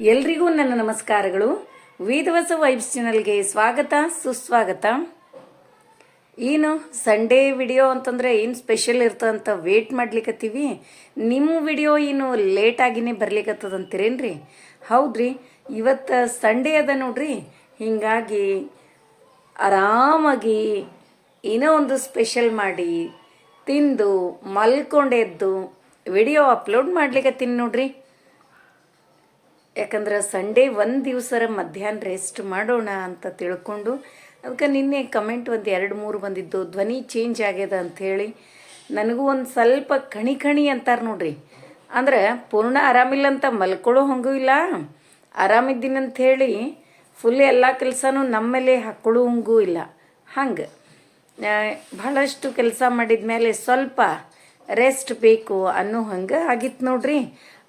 ಎಲ್ರಿಗೂ ನನ್ನ ನಮಸ್ಕಾರಗಳು. ವೇದವಸ ವೈಬ್ಸ್ ಚಾನಲ್ಗೆ ಸ್ವಾಗತ ಸುಸ್ವಾಗತ. ಏನು ಸಂಡೇ ವಿಡಿಯೋ ಅಂತಂದರೆ ಏನು ಸ್ಪೆಷಲ್ ಇರ್ತದಂತ ವೇಟ್ ಮಾಡ್ಲಿಕ್ಕತ್ತೀವಿ. ನಿಮ್ಮ ವಿಡಿಯೋ ಏನು ಲೇಟಾಗಿನೇ ಬರ್ಲಿಕ್ಕತ್ತದಂತೀರೇನ್ರಿ? ಹೌದ್ರಿ, ಇವತ್ತು ಸಂಡೇ ಅದ ನೋಡ್ರಿ. ಹೀಗಾಗಿ ಆರಾಮಾಗಿ ಏನೋ ಒಂದು ಸ್ಪೆಷಲ್ ಮಾಡಿ ತಿಂದು ಮಲ್ಕೊಂಡೆದ್ದು ವಿಡಿಯೋ ಅಪ್ಲೋಡ್ ಮಾಡ್ಲಿಕ್ಕತ್ತೀನಿ ನೋಡ್ರಿ. ಯಾಕಂದ್ರೆ ಸಂಡೇ ಒಂದು ದಿವಸರ ಮಧ್ಯಾಹ್ನ ರೆಸ್ಟ್ ಮಾಡೋಣ ಅಂತ ತಿಳ್ಕೊಂಡು ಅದಕ್ಕೆ ನಿನ್ನೆ ಕಮೆಂಟ್ ಒಂದು 2-3 ಬಂದಿದ್ದು, ಧ್ವನಿ ಚೇಂಜ್ ಆಗ್ಯದ ಅಂಥೇಳಿ. ನನಗೂ ಒಂದು ಸ್ವಲ್ಪ ಕಣಿ ಅಂತಾರೆ ನೋಡ್ರಿ. ಅಂದ್ರೆ ಪೂರ್ಣ ಆರಾಮಿಲ್ಲ ಅಂತ ಮಲ್ಕೊಳ್ಳೋ ಹಂಗೂ ಇಲ್ಲ, ಆರಾಮಿದ್ದೀನಂಥೇಳಿ ಫುಲ್ ಎಲ್ಲ ಕೆಲಸನೂ ನಮ್ಮೇಲೆ ಹಾಕ್ಕೊಳ್ಳೋ ಹಂಗೂ ಇಲ್ಲ. ಹಂಗೆ ಭಾಳಷ್ಟು ಕೆಲಸ ಮಾಡಿದ ಮೇಲೆ ಸ್ವಲ್ಪ ರೆಸ್ಟ್ ಬೇಕು ಅನ್ನೋ ಹಂಗೆ ಆಗಿತ್ತು ನೋಡ್ರಿ.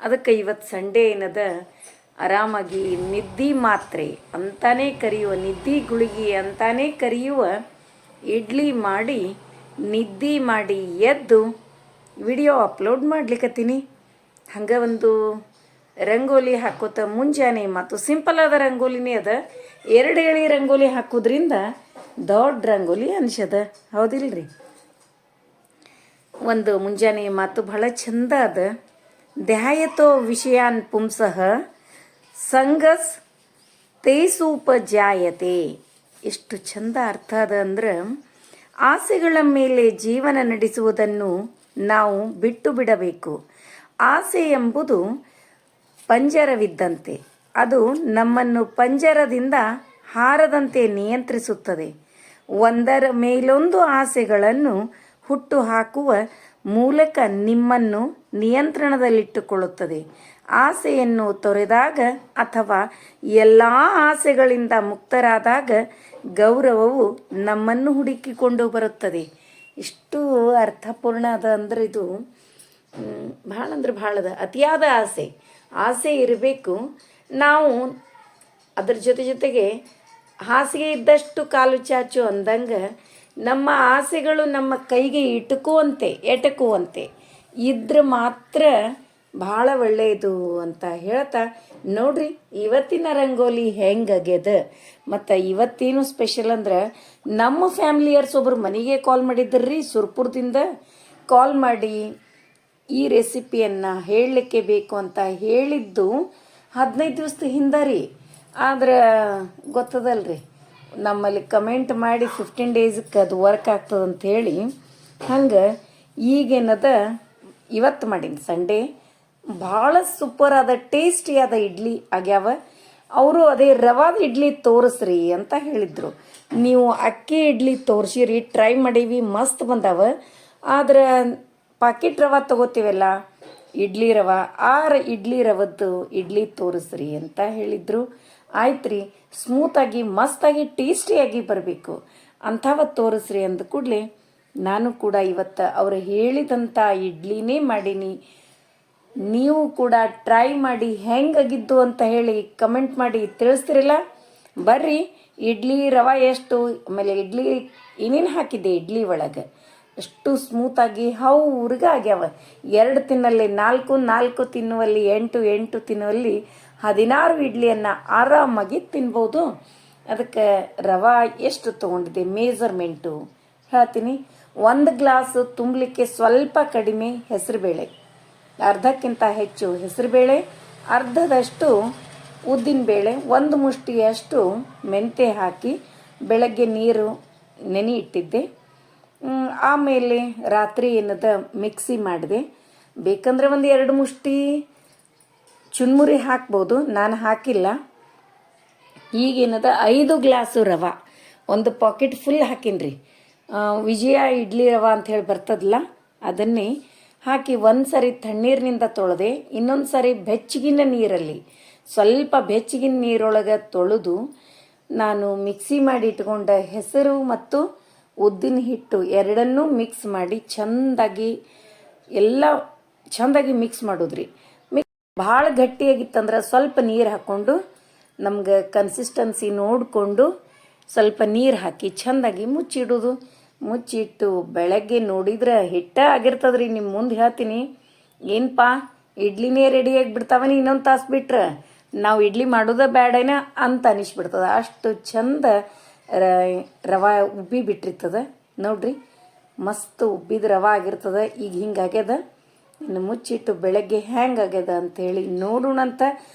ಅದಕ್ಕೆ ಇವತ್ತು ಸಂಡೇ ಏನದ ಆರಾಮಾಗಿ ನಿದ್ದೆ ಮಾತ್ರೆ ಅಂತಾನೇ ಕರೆಯುವ, ನಿದ್ದೆ ಗುಳಿಗೆ ಅಂತಾನೇ ಕರೆಯುವ ಇಡ್ಲಿ ಮಾಡಿ ನಿದ್ದೆ ಮಾಡಿ ಎದ್ದು ವಿಡಿಯೋ ಅಪ್ಲೋಡ್ ಮಾಡ್ಲಿಕ್ಕತ್ತೀನಿ. ಹಂಗೆ ಒಂದು ರಂಗೋಲಿ ಹಾಕೋತ ಮುಂಜಾನೆ ಮತ್ತು ಸಿಂಪಲ್ ಆದ ರಂಗೋಲಿನೇ ಅದ. 2 ಎಳೆ ರಂಗೋಲಿ ಹಾಕೋದ್ರಿಂದ ದೊಡ್ಡ ರಂಗೋಲಿ ಅನ್ಸದ, ಹೌದಿಲ್ರಿ? ಒಂದು ಮುಂಜಾನೆ ಮಾತು ಭಾಳ ಚಂದ ಅದ. ಧ್ಯಾಯತೋ ವಿಷಯಾನ್ ಪುಂಸಃ ಸಂಗಸ್ ತೇಸೂಪಜಾಯತೆ. ಎಷ್ಟು ಚಂದ ಅರ್ಥ ಅದ ಅಂದ್ರೆ, ಆಸೆಗಳ ಮೇಲೆ ಜೀವನ ನಡೆಸುವುದನ್ನು ನಾವು ಬಿಟ್ಟು ಬಿಡಬೇಕು. ಆಸೆ ಎಂಬುದು ಪಂಜರವಿದ್ದಂತೆ, ಅದು ನಮ್ಮನ್ನು ಪಂಜರದಿಂದ ಹಾರದಂತೆ ನಿಯಂತ್ರಿಸುತ್ತದೆ. ಒಂದರ ಮೇಲೊಂದು ಆಸೆಗಳನ್ನು ಹುಟ್ಟು ಹಾಕುವ ಮೂಲಕ ನಿಮ್ಮನ್ನು ನಿಯಂತ್ರಣದಲ್ಲಿಟ್ಟುಕೊಳ್ಳುತ್ತದೆ. ಆಸೆಯನ್ನು ತೊರೆದಾಗ ಅಥವಾ ಎಲ್ಲ ಆಸೆಗಳಿಂದ ಮುಕ್ತರಾದಾಗ ಗೌರವವು ನಮ್ಮನ್ನು ಹುಡುಕಿಕೊಂಡು ಬರುತ್ತದೆ. ಇಷ್ಟು ಅರ್ಥಪೂರ್ಣ ಅದ ಅಂದ್ರೆ ಇದು ಭಾಳ ಅಂದ್ರೆ ಭಾಳದ. ಅತಿಯಾದ ಆಸೆ ಇರಬೇಕು. ನಾವು ಅದ್ರ ಜೊತೆಗೆ ಹಾಸಿಗೆ ಇದ್ದಷ್ಟು ಕಾಲು ಚಾಚು ಅಂದಂಗೆ ನಮ್ಮ ಆಸೆಗಳು ನಮ್ಮ ಕೈಗೆ ಎಟಕುವಂತೆ ಇದ್ರೆ ಮಾತ್ರ ಭಾಳ ಒಳ್ಳೆಯದು ಅಂತ ಹೇಳ್ತಾ ನೋಡ್ರಿ ಇವತ್ತಿನ ರಂಗೋಲಿ ಹೆಂಗಾಗ್ಯದ. ಮತ್ತು ಇವತ್ತೇನು ಸ್ಪೆಷಲ್ ಅಂದ್ರೆ, ನಮ್ಮ ಫ್ಯಾಮಿಲಿಯರ್ಸ್ ಒಬ್ರು ಮನೆಗೆ ಕಾಲ್ ಮಾಡಿದ್ರಿ, ಸುರ್ಪುರದಿಂದ ಕಾಲ್ ಮಾಡಿ ಈ ರೆಸಿಪಿಯನ್ನು ಹೇಳಲಿಕ್ಕೆ ಬೇಕು ಅಂತ ಹೇಳಿದ್ದು 15 ದಿವಸದ ಹಿಂದೆ ರೀ. ಆದ್ರೆ ಗೊತ್ತದಲ್ರಿ, ನಮ್ಮಲ್ಲಿ ಕಮೆಂಟ್ ಮಾಡಿ 15 ಡೇಸ್ಗೆ ಅದು ವರ್ಕ್ ಆಗ್ತದಂತ ಹೇಳಿ. ಹಂಗೆ ಈಗೇನದ ಇವತ್ತು ಮಾಡೀನಿ ಸಂಡೇ. ಭಾಳ ಸೂಪರ್ ಆದ ಟೇಸ್ಟಿಯಾದ ಇಡ್ಲಿ ಆಗ್ಯಾವ. ಅವರು ಅದೇ ರವಾದ ಇಡ್ಲಿ ತೋರಿಸ್ರಿ ಅಂತ ಹೇಳಿದರು. ನೀವು ಅಕ್ಕಿ ಇಡ್ಲಿ ತೋರಿಸಿರಿ, ಟ್ರೈ ಮಾಡೀವಿ, ಮಸ್ತ್ ಬಂದಾವ. ಆದ್ರೆ ಪಾಕೆಟ್ ರವೆ ತೊಗೋತೀವಲ್ಲ ಇಡ್ಲಿ ರವೆ, ಇಡ್ಲಿ ರವದ್ದು ಇಡ್ಲಿ ತೋರಿಸ್ರಿ ಅಂತ ಹೇಳಿದರು. ಆಯ್ತು ರೀ, ಸ್ಮೂತಾಗಿ ಮಸ್ತಾಗಿ ಟೇಸ್ಟಿಯಾಗಿ ಬರಬೇಕು ಅಂಥವ ತೋರಿಸ್ರಿ ಅಂದ ಕೂಡಲೇ ನಾನು ಕೂಡ ಇವತ್ತು ಅವರು ಹೇಳಿದಂಥ ಇಡ್ಲಿನೇ ಮಾಡೀನಿ. ನೀವು ಕೂಡ ಟ್ರೈ ಮಾಡಿ ಹೆಂಗಾಗಿದ್ದು ಅಂತ ಹೇಳಿ ಕಮೆಂಟ್ ಮಾಡಿ ತಿಳಿಸ್ತಿರಲ್ಲ. ಬರ್ರಿ, ಇಡ್ಲಿ ರವೆ ಎಷ್ಟು, ಆಮೇಲೆ ಇಡ್ಲಿ ಏನೇನು ಹಾಕಿದ್ದೆ ಇಡ್ಲಿ ಒಳಗೆ, ಅಷ್ಟು ಸ್ಮೂತಾಗಿ ಹೌರ್ಗ ಆಗ್ಯಾವ. 2 ತಿನ್ನಲ್ಲಿ 4 ತಿನ್ನುವಲ್ಲಿ 8 ತಿನ್ನುವಲ್ಲಿ 16 ಇಡ್ಲಿಯನ್ನು ಆರಾಮಾಗಿ ತಿನ್ಬೋದು. ಅದಕ್ಕೆ ರವೆ ಎಷ್ಟು ತೊಗೊಂಡಿದ್ದೆ ಮೆಜರ್ಮೆಂಟು ಹೇಳ್ತೀನಿ. 1 ಗ್ಲಾಸ್ ತುಂಬಲಿಕ್ಕೆ ಸ್ವಲ್ಪ ಕಡಿಮೆ ಹೆಸರುಬೇಳೆ, ಅರ್ಧಕ್ಕಿಂತ ಹೆಚ್ಚು ಹೆಸರುಬೇಳೆ, ಅರ್ಧದಷ್ಟು ಉದ್ದಿನಬೇಳೆ, 1 ಮುಷ್ಟಿಯಷ್ಟು ಮೆಂತ್ಯ ಹಾಕಿ ಬೆಳಗ್ಗೆ ನೀರು ನೆನೆ ಇಟ್ಟಿದ್ದೆ. ಆಮೇಲೆ ರಾತ್ರಿ ಏನದ ಮಿಕ್ಸಿ ಮಾಡಿದೆ. ಬೇಕಂದ್ರೆ 1-2 ಮುಷ್ಟಿ ಚುನ್ಮುರಿ ಹಾಕ್ಬೋದು, ನಾನು ಹಾಕಿಲ್ಲ. ಈಗೇನದ 5 ಗ್ಲಾಸು ರವೆ, 1 ಪಾಕೆಟ್ ಫುಲ್ ಹಾಕಿನ್ರಿ. ವಿಜಯ ಇಡ್ಲಿ ರವೆ ಅಂಥೇಳಿ ಬರ್ತದಲ್ಲ, ಅದನ್ನೇ ಹಾಕಿ 1 ಸರಿ ತಣ್ಣೀರಿನಿಂದ ತೊಳೆದೆ. ಇನ್ನೊಂದು ಸರಿ ಬೆಚ್ಚಗಿನ ನೀರಲ್ಲಿ, ಸ್ವಲ್ಪ ಬೆಚ್ಚಗಿನ ನೀರೊಳಗೆ ತೊಳೆದು ನಾನು ಮಿಕ್ಸಿ ಮಾಡಿ ಇಟ್ಕೊಂಡ ಹೆಸರು ಮತ್ತು ಉದ್ದಿನ ಹಿಟ್ಟು ಎರಡನ್ನೂ ಮಿಕ್ಸ್ ಮಾಡಿ ಚೆಂದಾಗಿ ಮಿಕ್ಸ್ ಮಾಡೋದ್ರಿ. ಭಾಳ ಗಟ್ಟಿಯಾಗಿತ್ತಂದ್ರೆ ಸ್ವಲ್ಪ ನೀರು ಹಾಕ್ಕೊಂಡು, ನಮ್ಗೆ ಕನ್ಸಿಸ್ಟೆನ್ಸಿ ನೋಡಿಕೊಂಡು ಸ್ವಲ್ಪ ನೀರು ಹಾಕಿ ಚೆಂದಾಗಿ ಮುಚ್ಚಿಡೋದು. ಮುಚ್ಚಿಟ್ಟು ಬೆಳಗ್ಗೆ ನೋಡಿದ್ರೆ ಹಿಟ್ಟ ಆಗಿರ್ತದ್ರಿ. ನಿಮ್ಮ ಮುಂದೆ ಹೇಳ್ತೀನಿ, ಏನಪ್ಪ ಇಡ್ಲಿನೇ ರೆಡಿಯಾಗಿ ಬಿಡ್ತಾವನಿ ಇನ್ನೊಂದು ತಾಸು ಬಿಟ್ರೆ ನಾವು ಇಡ್ಲಿ ಮಾಡೋದ ಬೇಡೇನ ಅಂತ ಅನಿಸ್ಬಿಡ್ತದೆ. ಅಷ್ಟು ಚಂದ ರವೆ ಉಬ್ಬಿ ಬಿಟ್ಟಿರ್ತದೆ ನೋಡ್ರಿ. ಮಸ್ತ್ ಉಬ್ಬಿದ ರವೆ ಆಗಿರ್ತದೆ. ಈಗ ಹಿಂಗಾಗ್ಯದ. ಇನ್ನು ಮುಚ್ಚಿಟ್ಟು ಬೆಳಗ್ಗೆ ಹೆಂಗಾಗ್ಯದ ಅಂಥೇಳಿ ನೋಡೋಣಂತ.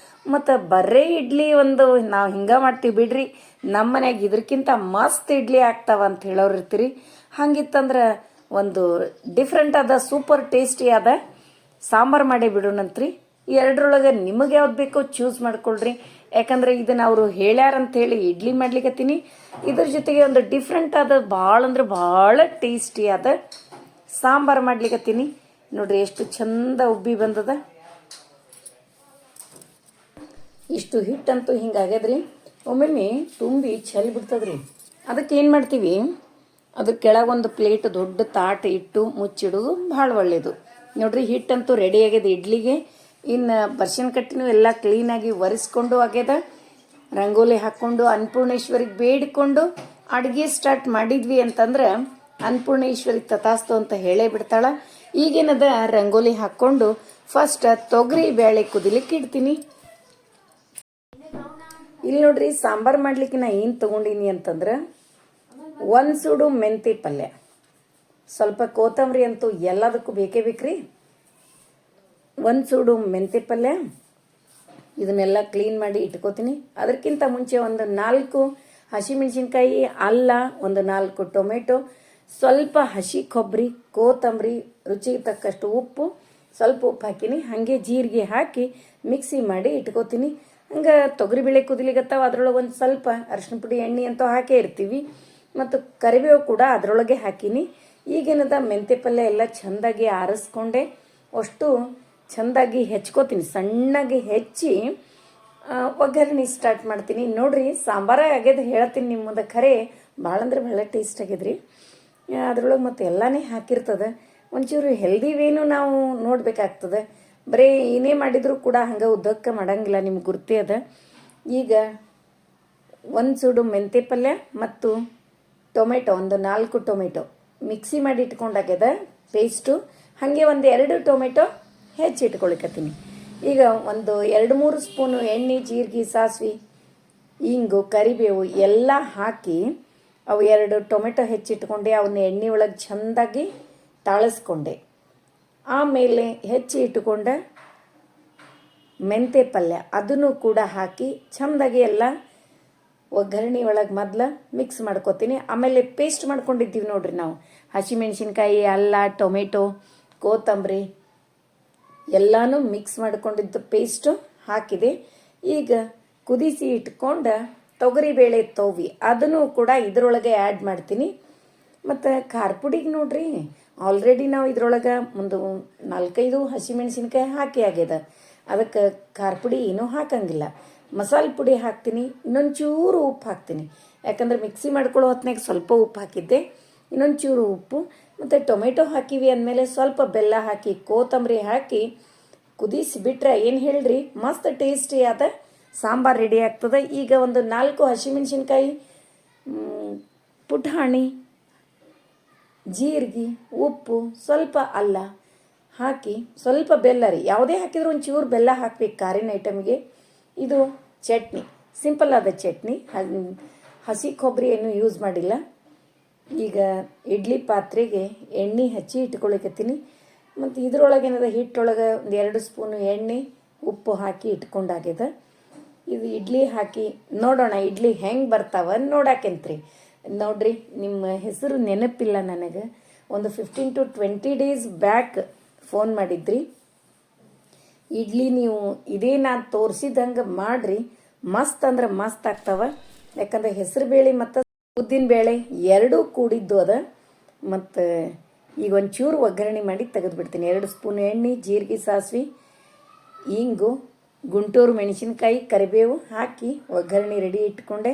ಮತ್ತು ಬರೀ ಇಡ್ಲಿ ಒಂದು ನಾವು ಹಿಂಗೆ ಮಾಡ್ತೀವಿ ಬಿಡ್ರಿ, ನಮ್ಮ ಮನ್ಯಾಗ ಇದ್ರಕ್ಕಿಂತ ಮಸ್ತ್ ಇಡ್ಲಿ ಆಗ್ತಾವ ಅಂತ ಹೇಳೋರು ಇರ್ತೀರಿ. ಹಂಗಿತ್ತಂದ್ರೆ ಒಂದು ಡಿಫ್ರೆಂಟ್ ಆದ ಸೂಪರ್ ಟೇಸ್ಟಿ ಆದ ಸಾಂಬಾರು ಮಾಡೇ ಬಿಡೋಣಂತ್ರಿ. ಎರಡರೊಳಗೆ ನಿಮಗೆ ಯಾವ್ದು ಬೇಕೋ ಚೂಸ್ ಮಾಡ್ಕೊಳ್ರಿ. ಯಾಕಂದ್ರೆ ಇದನ್ನು ಅವರು ಹೇಳ್ಯಾರಂಥೇಳಿ ಇಡ್ಲಿ ಮಾಡ್ಲಿಕ್ಕತ್ತೀನಿ. ಇದ್ರ ಜೊತೆಗೆ ಒಂದು ಡಿಫ್ರೆಂಟ್ ಆದ ಭಾಳ ಅಂದ್ರೆ ಭಾಳ ಟೇಸ್ಟಿ ಆದ ಸಾಂಬಾರು ಮಾಡ್ಲಿಕ್ಕತ್ತೀನಿ. ನೋಡ್ರಿ ಎಷ್ಟು ಚಂದ ಉಬ್ಬಿ ಬಂದದ. ಇಷ್ಟು ಹಿಟ್ಟಂತೂ ಹಿಂಗಾಗ್ಯದ್ರಿ. ಒಮ್ಮೊಮ್ಮೆ ತುಂಬಿ ಚೆಲ್ಲಿ ಬಿಡ್ತದ್ರಿ. ಅದಕ್ಕೆ ಏನು ಮಾಡ್ತೀವಿ, ಅದ್ರ ಕೆಳಗೊಂದು ಪ್ಲೇಟ್ ದೊಡ್ಡ ತಾಟ ಇಟ್ಟು ಮುಚ್ಚಿಡೋದು ಭಾಳ ಒಳ್ಳೆಯದು. ನೋಡ್ರಿ ಹಿಟ್ಟಂತೂ ರೆಡಿ ಆಗ್ಯದ ಇಡ್ಲಿಗೆ. ಇನ್ನು ಬರ್ಶನ್ ಕಟ್ಟಿನೂ ಎಲ್ಲ ಕ್ಲೀನಾಗಿ ಒರೆಸ್ಕೊಂಡು ಆಗ್ಯದ. ರಂಗೋಲಿ ಹಾಕ್ಕೊಂಡು ಅನ್ನಪೂರ್ಣೇಶ್ವರಿಗೆ ಬೇಡಿಕೊಂಡು ಅಡುಗೆ ಸ್ಟಾರ್ಟ್ ಮಾಡಿದ್ವಿ ಅಂತಂದ್ರೆ ಅನ್ನಪೂರ್ಣೇಶ್ವರಿ ತಥಾಸ್ತು ಅಂತ ಹೇಳೇ ಬಿಡ್ತಾಳ. ಈಗೇನದ ರಂಗೋಲಿ ಹಾಕ್ಕೊಂಡು ಫಸ್ಟ್ ತೊಗರಿ ಬೇಳೆ ಕುದಿಲಿಕ್ಕೆ ಇಡ್ತೀನಿ. ಇಲ್ಲಿ ನೋಡ್ರಿ ಸಾಂಬಾರು ಮಾಡ್ಲಿಕ್ಕೆ ನಾ ಏನು ತೊಗೊಂಡಿನಿ ಅಂತಂದ್ರೆ ಒಂದು ಸುಡು ಮೆಂತಿ ಪಲ್ಯ, ಸ್ವಲ್ಪ ಕೊತ್ತಂಬರಿ ಅಂತೂ ಎಲ್ಲದಕ್ಕೂ ಬೇಕೇ ಬೇಕ್ರಿ. ಒಂದು ಸುಡು ಮೆಂತಿ ಪಲ್ಯ, ಇದನ್ನೆಲ್ಲ ಕ್ಲೀನ್ ಮಾಡಿ ಇಟ್ಕೋತೀನಿ. ಅದಕ್ಕಿಂತ ಮುಂಚೆ ಒಂದು 4 ಹಸಿಮೆಣಸಿನ್ಕಾಯಿ, ಅಲ್ಲ, ಒಂದು 4 ಟೊಮೆಟೊ, ಸ್ವಲ್ಪ ಹಸಿ ಕೊಬ್ಬರಿ, ಕೊತ್ತಂಬರಿ, ರುಚಿಗೆ ತಕ್ಕಷ್ಟು ಉಪ್ಪು, ಸ್ವಲ್ಪ ಉಪ್ಪು ಹಾಕಿನಿ. ಹಾಗೆ ಜೀರಿಗೆ ಹಾಕಿ ಮಿಕ್ಸಿ ಮಾಡಿ ಇಟ್ಕೋತೀನಿ. ಹಂಗೆ ತೊಗರಿಬೇಳೆ ಕುದಿಲಿಗತ್ತಾವ. ಅದ್ರೊಳಗೆ ಒಂದು ಸ್ವಲ್ಪ ಅರಿಶಿನ ಪುಡಿ, ಎಣ್ಣೆ ಅಂತೂ ಹಾಕೇ ಇರ್ತೀವಿ. ಮತ್ತು ಕರಿಬೇವು ಕೂಡ ಅದರೊಳಗೆ ಹಾಕಿನಿ. ಈಗೇನದ ಮೆಂತೆ ಪಲ್ಯ ಎಲ್ಲ ಚೆಂದಾಗಿ ಆರಿಸ್ಕೊಂಡೆ ಅಷ್ಟು ಚೆಂದಾಗಿ ಹೆಚ್ಕೋತೀನಿ. ಸಣ್ಣಗೆ ಹೆಚ್ಚಿ ಒಗ್ಗರಣೆ ಸ್ಟಾರ್ಟ್ ಮಾಡ್ತೀನಿ. ನೋಡ್ರಿ ಸಾಂಬಾರ ಆಗ್ಯದ ಹೇಳ್ತೀನಿ ನಿಮ್ಮ ಮುಂದೆ. ಖರೆ ಭಾಳ ಅಂದ್ರೆ ಭಾಳ ಟೇಸ್ಟ್ ಆಗ್ಯದ್ರಿ. ಅದ್ರೊಳಗೆ ಮತ್ತೆ ಎಲ್ಲನೇ ಹಾಕಿರ್ತದೆ. ಒಂಚೂರು ಹೆಲ್ದಿ ವೇನು ನಾವು ನೋಡಬೇಕಾಗ್ತದೆ. ಬರೀ ಏನೇ ಮಾಡಿದರೂ ಕೂಡ ಹಂಗೆ ಉದ್ದಕ್ಕೆ ಮಾಡಂಗಿಲ್ಲ, ನಿಮ್ಗೆ ಗುರ್ತೇ ಅದ. ಈಗ ಒಂದು ಸುಡು ಮೆಂತೆ ಪಲ್ಯ ಮತ್ತು ಟೊಮೆಟೊ, ಒಂದು 4 ಟೊಮೆಟೊ ಮಿಕ್ಸಿ ಮಾಡಿ ಇಟ್ಕೊಂಡಾಗ್ಯದ ಪೇಸ್ಟು. ಹಾಗೆ ಒಂದು 2 ಟೊಮೆಟೊ ಹೆಚ್ಚಿಟ್ಕೊಳಿಕತ್ತೀನಿ. ಈಗ ಒಂದು 2-3 ಸ್ಪೂನು ಎಣ್ಣೆ, ಜೀರಿಗೆ, ಸಾಸಿವೆ, ಇಂಗು, ಕರಿಬೇವು ಎಲ್ಲ ಹಾಕಿ ಅವು 2 ಟೊಮೆಟೊ ಹೆಚ್ಚಿಟ್ಕೊಂಡೆ. ಅವನ್ನ ಎಣ್ಣೆ ಒಳಗೆ ಚೆಂದಾಗಿ ತಾಳಿಸ್ಕೊಂಡೆ. ಆಮೇಲೆ ಹೆಚ್ಚಿ ಇಟ್ಟುಕೊಂಡ ಮೆಂತೆ ಪಲ್ಯ ಅದನ್ನು ಕೂಡ ಹಾಕಿ ಚೆಂದಾಗಿ ಎಲ್ಲ ಒಗ್ಗರಣೆ ಒಳಗೆ ಮೊದಲು ಮಿಕ್ಸ್ ಮಾಡ್ಕೊತೀನಿ. ಆಮೇಲೆ ಪೇಸ್ಟ್ ಮಾಡ್ಕೊಂಡಿದ್ದೀವಿ ನೋಡ್ರಿ ನಾವು, ಹಸಿಮೆಣಸಿನ್ಕಾಯಿ, ಅಲ್ಲ, ಟೊಮೆಟೊ, ಕೊತ್ತಂಬರಿ ಎಲ್ಲನೂ ಮಿಕ್ಸ್ ಮಾಡ್ಕೊಂಡಿದ್ದು ಪೇಸ್ಟು ಹಾಕಿದೆ. ಈಗ ಕುದಿಸಿ ಇಟ್ಕೊಂಡು ತೊಗರಿಬೇಳೆ ತೋವಿ ಅದನ್ನು ಕೂಡ ಇದರೊಳಗೆ ಆ್ಯಡ್ ಮಾಡ್ತೀನಿ. ಮತ್ತು ಖಾರ ಪುಡಿಗೆ ನೋಡ್ರಿ ಆಲ್ರೆಡಿ ನಾವು ಇದ್ರೊಳಗೆ ಒಂದು 4-5 ಹಸಿಮೆಣಸಿನ್ಕಾಯಿ ಹಾಕಿ ಆಗ್ಯದ. ಅದಕ್ಕೆ ಖಾರ ಪುಡಿ ಏನೂ ಹಾಕಂಗಿಲ್ಲ. ಮಸಾಲೆ ಪುಡಿ ಹಾಕ್ತೀನಿ, ಇನ್ನೊಂದು ಚೂರು ಉಪ್ಪು ಹಾಕ್ತೀನಿ. ಯಾಕಂದ್ರೆ ಮಿಕ್ಸಿ ಮಾಡ್ಕೊಳ್ಳೋ ಹೊತ್ನಾಗ ಸ್ವಲ್ಪ ಉಪ್ಪು ಹಾಕಿದ್ದೆ, ಇನ್ನೊಂದು ಚೂರು ಉಪ್ಪು. ಮತ್ತು ಟೊಮೆಟೊ ಹಾಕಿವಿ ಅಂದಮೇಲೆ ಸ್ವಲ್ಪ ಬೆಲ್ಲ ಹಾಕಿ ಕೊತ್ತಂಬರಿ ಹಾಕಿ ಕುದಿಸಿ ಬಿಟ್ರೆ ಏನು ಹೇಳ್ರಿ ಮಸ್ತ್ ಟೇಸ್ಟಿ ಆದ ಸಾಂಬಾರು ರೆಡಿ ಆಗ್ತದೆ. ಈಗ ಒಂದು 4 ಹಸಿಮೆಣಸಿನ್ಕಾಯಿ, ಪುಟಾಣಿ, ಜೀರಿಗೆ, ಉಪ್ಪು, ಸ್ವಲ್ಪ ಅಲ್ಲ ಹಾಕಿ ಸ್ವಲ್ಪ ಬೆಲ್ಲ ರೀ, ಯಾವುದೇ ಹಾಕಿದ್ರು ಒಂದು ಚೂರು ಬೆಲ್ಲ ಹಾಕ್ಬೇಕು ಖಾರಿನ ಐಟಮ್ಗೆ. ಇದು ಚಟ್ನಿ, ಸಿಂಪಲ್ ಆದ ಚಟ್ನಿ, ಹಸಿ ಕೊಬ್ಬರಿ ಏನು ಯೂಸ್ ಮಾಡಿಲ್ಲ. ಈಗ ಇಡ್ಲಿ ಪಾತ್ರೆಗೆ ಎಣ್ಣೆ ಹಚ್ಚಿ ಇಟ್ಕೊಳಿಕತ್ತೀನಿ. ಮತ್ತು ಇದ್ರೊಳಗೆ ಏನದ ಹಿಟ್ಟೊಳಗೆ ಒಂದು 2 ಸ್ಪೂನು ಎಣ್ಣೆ, ಉಪ್ಪು ಹಾಕಿ ಇಟ್ಕೊಂಡಾಗ್ಯದ. ಇದು ಇಡ್ಲಿ ಹಾಕಿ ನೋಡೋಣ ಇಡ್ಲಿ ಹೆಂಗೆ ಬರ್ತಾವ ನೋಡಾಕೆಂತ್ರಿ. ನೋಡ್ರಿ ನಿಮ್ಮ ಹೆಸರು ನೆನಪಿಲ್ಲ ನನಗೆ. ಒಂದು 15 to 20 days ಬ್ಯಾಕ್ ಫೋನ್ ಮಾಡಿದ್ರಿ. ಇಡ್ಲಿ ನೀವು ಇದೇ ನಾನು ತೋರಿಸಿದಂಗೆ ಮಾಡಿರಿ, ಮಸ್ತ್ ಅಂದ್ರೆ ಮಸ್ತ್ ಆಗ್ತಾವ. ಯಾಕಂದರೆ ಹೆಸರು ಬೇಳೆ ಮತ್ತು ಉದ್ದಿನ ಬೇಳೆ ಎರಡೂ ಕೂಡಿದ್ದು ಅದ. ಮತ್ತು ಈಗ ಒಂಚೂರು ಒಗ್ಗರಣೆ ಮಾಡಿ ತೆಗೆದುಬಿಡ್ತೀನಿ. 2 ಸ್ಪೂನ್ ಎಣ್ಣೆ, ಜೀರಿಗೆ, ಸಾಸಿವೆ, ಇಂಗು, ಗುಂಟೂರು ಮೆಣಸಿನ್ಕಾಯಿ, ಕರಿಬೇವು ಹಾಕಿ ಒಗ್ಗರಣೆ ರೆಡಿ ಇಟ್ಕೊಂಡೆ.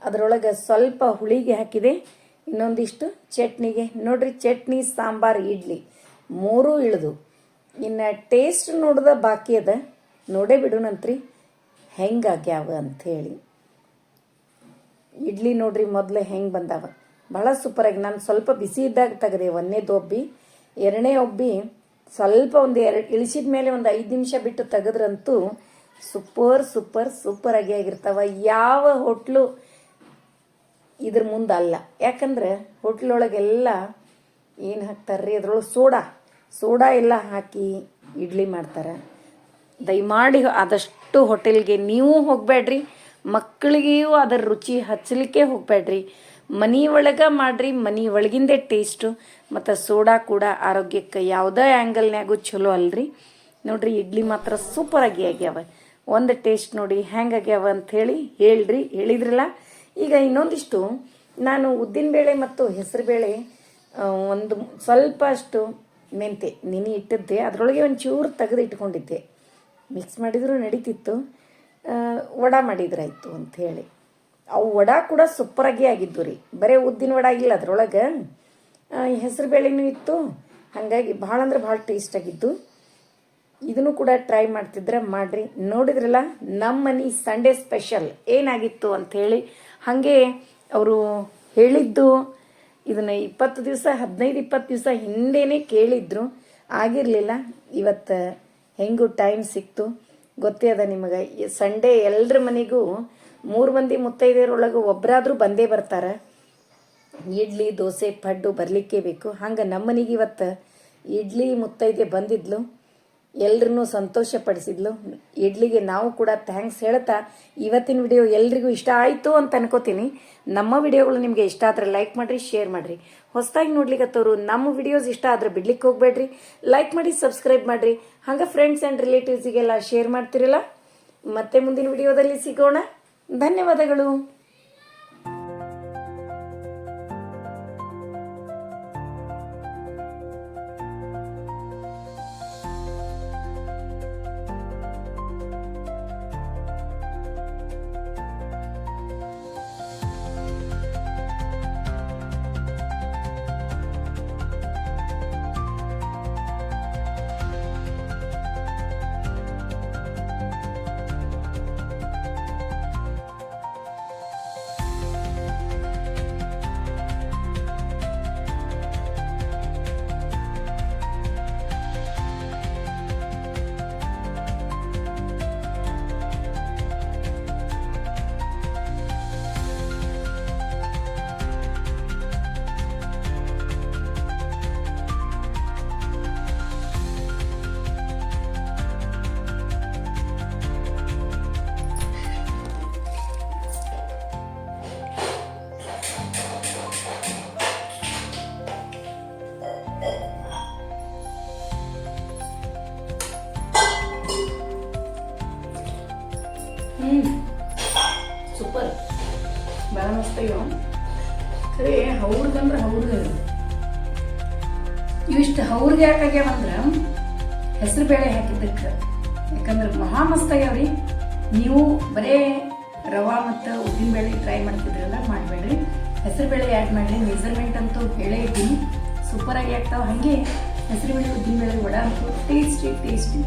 ಅದರೊಳಗೆ ಸ್ವಲ್ಪ ಹುಳಿಗೆ ಹಾಕಿದೆ, ಇನ್ನೊಂದಿಷ್ಟು ಚಟ್ನಿಗೆ. ನೋಡ್ರಿ ಚಟ್ನಿ, ಸಾಂಬಾರು, ಇಡ್ಲಿ 3 ಇಳಿದು. ಇನ್ನು ಟೇಸ್ಟ್ ನೋಡ್ದ ಬಾಕಿ ಅದ, ನೋಡೇ ಬಿಡೋಣಂತ್ರಿ ಹೆಂಗಾಗ್ಯಾವ ಅಂಥೇಳಿ. ಇಡ್ಲಿ ನೋಡ್ರಿ ಮೊದಲು ಹೆಂಗೆ ಬಂದಾವ, ಭಾಳ ಸೂಪರಾಗಿ. ನಾನು ಸ್ವಲ್ಪ ಬಿಸಿ ಇದ್ದಾಗ ತೆಗೆದೆ 1ನೇದು ಒಬ್ಬಿ. 2ನೇ ಒಬ್ಬಿ ಸ್ವಲ್ಪ ಒಂದು ಇಳಿಸಿದ ಮೇಲೆ ಒಂದು 5 ನಿಮಿಷ ಬಿಟ್ಟು ತೆಗೆದ್ರಂತೂ ಸೂಪರ್ ಆಗಿ ಆಗಿರ್ತಾವ. ಯಾವ ಹೋಟ್ಲು ಇದ್ರ ಮುಂದೆ ಅಲ್ಲ. ಯಾಕಂದ್ರೆ ಹೋಟ್ಲೊಳಗೆಲ್ಲ ಏನು ಹಾಕ್ತಾರ್ರಿ, ಅದ್ರೊಳಗೆ ಸೋಡಾ ಎಲ್ಲ ಹಾಕಿ ಇಡ್ಲಿ ಮಾಡ್ತಾರೆ. ದಯಮಾಡಿ ಆದಷ್ಟು ಹೋಟೆಲ್ಗೆ ನೀವು ಹೋಗಬೇಡ್ರಿ, ಮಕ್ಕಳಿಗೆಯೂ ಅದರ ರುಚಿ ಹಚ್ಚಲಿಕ್ಕೆ ಹೋಗಬೇಡ್ರಿ. ಮನೆ ಒಳಗೆ ಮಾಡಿರಿ, ಮನೆ ಒಳಗಿಂದೇ ಟೇಸ್ಟು. ಮತ್ತು ಸೋಡಾ ಕೂಡ ಆರೋಗ್ಯಕ್ಕೆ ಯಾವುದೇ ಆ್ಯಂಗಲ್ನ್ಯಾಗೂ ಚಲೋ ಅಲ್ರಿ. ನೋಡ್ರಿ, ಇಡ್ಲಿ ಮಾತ್ರ ಸೂಪರಾಗಿ ಆಗ್ಯಾವ. ಒಂದು ಟೇಸ್ಟ್ ನೋಡಿ ಹೆಂಗೆ ಆಗ್ಯಾವ ಅಂಥೇಳಿ ಹೇಳಿದ್ರಲ್ಲ. ಈಗ ಇನ್ನೊಂದಿಷ್ಟು ನಾನು ಉದ್ದಿನಬೇಳೆ ಮತ್ತು ಹೆಸರುಬೇಳೆ ಒಂದು ಸ್ವಲ್ಪ ಅಷ್ಟು ಮೆಂತೆ ನೆನೆ ಇಟ್ಟಿದ್ದೆ. ಅದರೊಳಗೆ ಒಂಚೂರು ತೆಗೆದು ಇಟ್ಕೊಂಡಿದ್ದೆ. ಮಿಕ್ಸ್ ಮಾಡಿದರೂ ನಡೀತಿತ್ತು, ವಡೆ ಮಾಡಿದ್ರಾಯ್ತು ಅಂಥೇಳಿ. ಅವು ವಡೆ ಕೂಡ ಸೂಪರಾಗಿ ಆಗಿದ್ದು ರೀ. ಬರೀ ಉದ್ದಿನ ವಡೆ ಆಗಿಲ್ಲ, ಅದರೊಳಗೆ ಹೆಸರು ಬೇಳೆನೂ ಇತ್ತು. ಹಾಗಾಗಿ ಭಾಳ ಅಂದ್ರೆ ಭಾಳ ಟೇಸ್ಟ್ ಆಗಿದ್ದು. ಇದನ್ನು ಕೂಡ ಟ್ರೈ ಮಾಡ್ತಿದ್ರೆ ಮಾಡಿರಿ. ನೋಡಿದ್ರಲ್ಲ ನಮ್ಮ ಮನೆ ಸಂಡೇ ಸ್ಪೆಷಲ್ ಏನಾಗಿತ್ತು ಅಂಥೇಳಿ. ಹಾಗೆ ಅವರು ಹೇಳಿದ್ದು ಇದನ್ನು 20 ದಿವಸ 15-20 ದಿವಸ ಹಿಂದೆನೇ ಕೇಳಿದ್ರು, ಆಗಿರಲಿಲ್ಲ. ಇವತ್ತು ಹೆಂಗೂ ಟೈಮ್ ಸಿಕ್ತು. ಗೊತ್ತೇ ಅದ ನಿಮಗೆ, ಸಂಡೇ ಎಲ್ಲರ ಮನೆಗೂ 3 ಮಂದಿ ಮುತ್ತೈದೆಯರೊಳಗೆ ಒಬ್ಬರಾದರೂ ಬಂದೇ ಬರ್ತಾರೆ. ಇಡ್ಲಿ ದೋಸೆ ಪಡ್ಡು ಬರಲಿಕ್ಕೇ ಬೇಕು. ಹಂಗೆ ನಮ್ಮ ಮನೆಗೆ ಇವತ್ತು ಇಡ್ಲಿ ಮುತ್ತೈದೆ ಬಂದಿದ್ಲು, ಎಲ್ರನ್ನೂ ಸಂತೋಷಪಡಿಸಿದ್ಲು. ಇಡ್ಲಿಗೆ ನಾವು ಕೂಡ ಥ್ಯಾಂಕ್ಸ್ ಹೇಳ್ತಾ ಇವತ್ತಿನ ವಿಡಿಯೋ ಎಲ್ರಿಗೂ ಇಷ್ಟ ಆಯಿತು ಅಂತ ಅನ್ಕೋತೀನಿ. ನಮ್ಮ ವಿಡಿಯೋಗಳು ನಿಮಗೆ ಇಷ್ಟ ಆದರೆ ಲೈಕ್ ಮಾಡಿರಿ, ಶೇರ್ ಮಾಡಿರಿ. ಹೊಸದಾಗಿ ನೋಡ್ಲಿಕ್ಕತ್ತವರು ನಮ್ಮ ವಿಡಿಯೋಸ್ ಇಷ್ಟ ಆದರೆ ಬಿಡ್ಲಿಕ್ಕೆ ಹೋಗಬೇಡ್ರಿ. ಲೈಕ್ ಮಾಡಿ, ಸಬ್ಸ್ಕ್ರೈಬ್ ಮಾಡಿರಿ. ಹಂಗೆ ಫ್ರೆಂಡ್ಸ್ ಆ್ಯಂಡ್ ರಿಲೇಟಿವ್ಸಿಗೆಲ್ಲ ಶೇರ್ ಮಾಡ್ತಿರಲ್ಲ. ಮತ್ತೆ ಮುಂದಿನ ವಿಡಿಯೋದಲ್ಲಿ ಸಿಗೋಣ. ಧನ್ಯವಾದಗಳು. ಸೂಪರ್, ಭಾಳ ಮಸ್ತ್ ಆಗ್ಯಾವ. ಖರೆ ಹೌರ್ಗಂದ್ರೆ ಹೌರ್ಗ ಇವಿಷ್ಟು ಹೌರ್ಗೆ ಯಾಕಾಗ್ಯಾವಂದ್ರೆ ಹೆಸರು ಬೇಳೆ ಹಾಕಿದ್ದಕ್ಕೆ. ಯಾಕಂದ್ರೆ ಮಹಾ ಮಸ್ತ್ ಆಗ್ಯಾವ್ರಿ. ನೀವು ಬರೇ ರವಾ ಮತ್ತು ಉದ್ದಿನಬೇಳೆ ಟ್ರೈ ಮಾಡ್ತಿದ್ರಲ್ಲ, ಮಾಡಬೇಡ್ರಿ, ಹೆಸರು ಬೇಳೆ ಆ್ಯಡ್ ಮಾಡಿರಿ. ಮೆಜರ್ಮೆಂಟ್ ಅಂತೂ ಹೇಳೇ ಇದ್ದೀನಿ, ಸೂಪರಾಗಿ ಆಗ್ತಾವೆ. ಹಾಗೆ ಹೆಸರು ಬೇಳೆ ಉದ್ದಿನಬೇಳೆ ವಡೆ ಅಂತೂ ಟೇಸ್ಟಿ.